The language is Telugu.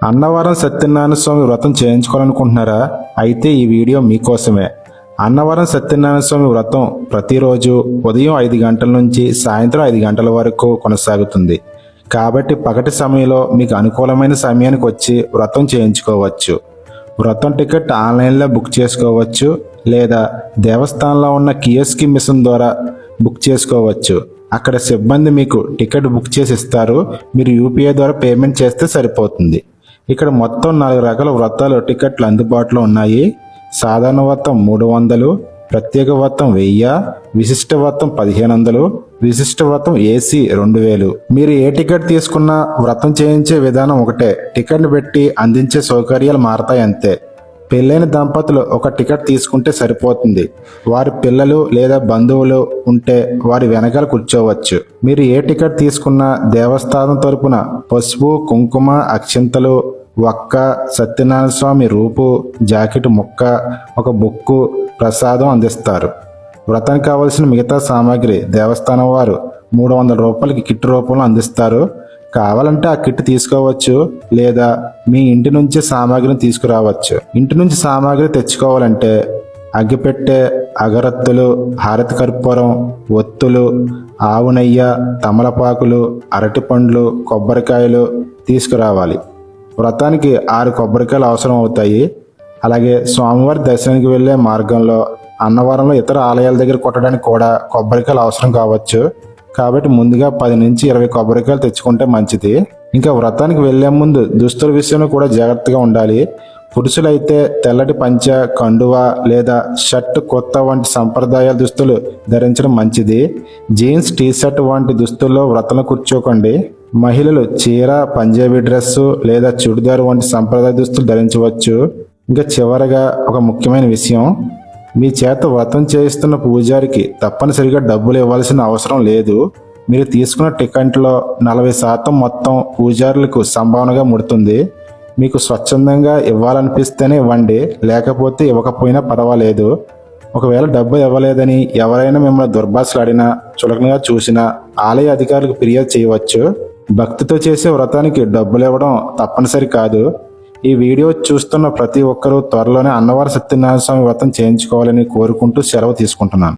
అన్నవరం సత్యనారాయణ స్వామి వ్రతం చేయించుకోవాలనుకుంటున్నారా? అయితే ఈ వీడియో మీకోసమే. అన్నవరం సత్యనారాయణ స్వామి వ్రతం ప్రతిరోజు ఉదయం 5 గంటల నుంచి సాయంత్రం 5 గంటల వరకు కొనసాగుతుంది. కాబట్టి పగటి సమయంలో మీకు అనుకూలమైన సమయానికి వచ్చి వ్రతం చేయించుకోవచ్చు. వ్రతం టికెట్ ఆన్లైన్లో బుక్ చేసుకోవచ్చు, లేదా దేవస్థానంలో ఉన్న కియోస్క్ మిషన్ ద్వారా బుక్ చేసుకోవచ్చు. అక్కడ సిబ్బంది మీకు టికెట్ బుక్ చేసి ఇస్తారు. మీరు యూపీఐ ద్వారా పేమెంట్ చేస్తే సరిపోతుంది. ఇక్కడ మొత్తం 4 రకాల వ్రతాలు టికెట్లు అందుబాటులో ఉన్నాయి. సాధారణ వ్రతం 300, ప్రత్యేక వ్రతం 1000, విశిష్ట వ్రతం 1500, విశిష్ట వ్రతం ఏసీ 2000. మీరు ఏ టికెట్ తీసుకున్నా వ్రతం చేయించే విధానం ఒకటే. టికెట్లు పెట్టి అందించే సౌకర్యాలు మారతాయి అంతే. పెళ్ళైన దంపతులు ఒక టికెట్ తీసుకుంటే సరిపోతుంది. వారి పిల్లలు లేదా బంధువులు ఉంటే వారి వెనకాల కూర్చోవచ్చు. మీరు ఏ టికెట్ తీసుకున్నా దేవస్థానం తరపున పసుపు, కుంకుమ, అక్షింతలు, ఒక్క, సత్యనారాయణ స్వామి రూపు, జాకెట్ ముక్క, ఒక బుక్కు, ప్రసాదం అందిస్తారు. వ్రతానికి కావలసిన మిగతా సామాగ్రి దేవస్థానం వారు 300 రూపాయలకి కిట్ రూపంలో అందిస్తారు. కావాలంటే ఆ కిట్ తీసుకోవచ్చు, లేదా మీ ఇంటి నుంచి సామాగ్రిని తీసుకురావచ్చు. ఇంటి నుంచి సామాగ్రి తెచ్చుకోవాలంటే అగ్గిపెట్టె, అగరత్తులు, హారతి కర్పూరం, ఒత్తులు, ఆవు నెయ్యి, తమలపాకులు, అరటిపండ్లు, కొబ్బరికాయలు తీసుకురావాలి. వ్రతానికి 6 కొబ్బరికాయలు అవసరం అవుతాయి. అలాగే స్వామివారి దర్శనానికి వెళ్ళే మార్గంలో అన్నవరంలో ఇతర ఆలయాల దగ్గర కొట్టడానికి కూడా కొబ్బరికాయలు అవసరం కావచ్చు. కాబట్టి ముందుగా 10 నుంచి 20 కొబ్బరికాయలు తెచ్చుకుంటే మంచిది. ఇంకా వ్రతానికి వెళ్లే ముందు దుస్తుల విషయంలో కూడా జాగ్రత్తగా ఉండాలి. పురుషులైతే తెల్లటి పంచ, కండువ లేదా షర్ట్, కుర్తా వంటి సంప్రదాయ దుస్తులు ధరించడం మంచిది. జీన్స్, టీషర్ట్ వంటి దుస్తుల్లో వ్రతంలో కూర్చోకండి. మహిళలు చీర, పంజాబీ డ్రెస్సు లేదా చుడిదార్ వంటి సంప్రదాయ దుస్తులు ధరించవచ్చు. ఇంకా చివరగా ఒక ముఖ్యమైన విషయం, మీ చేత వ్రతం చేయిస్తున్న పూజారికి తప్పనిసరిగా డబ్బులు ఇవ్వాల్సిన అవసరం లేదు. మీరు తీసుకున్న టికెట్లో 40% మొత్తం పూజారులకు సంభావనగా ముడుతుంది. మీకు స్వచ్ఛందంగా ఇవ్వాలనిపిస్తేనే ఇవ్వండి, లేకపోతే ఇవ్వకపోయినా పర్వాలేదు. ఒకవేళ డబ్బు ఇవ్వలేదని ఎవరైనా మిమ్మల్ని దుర్భాషలాడినా, చులకనగా చూసినా ఆలయ అధికారులకు ఫిర్యాదు చేయవచ్చు. భక్తితో చేసే వ్రతానికి డబ్బులు ఇవ్వడం తప్పనిసరి కాదు. ఈ వీడియో చూస్తున్న ప్రతి ఒక్కరూ త్వరలోనే అన్నవరం సత్యనారాయణ స్వామి వ్రతం చేయించుకోవాలని కోరుకుంటూ సెలవు తీసుకుంటున్నాను.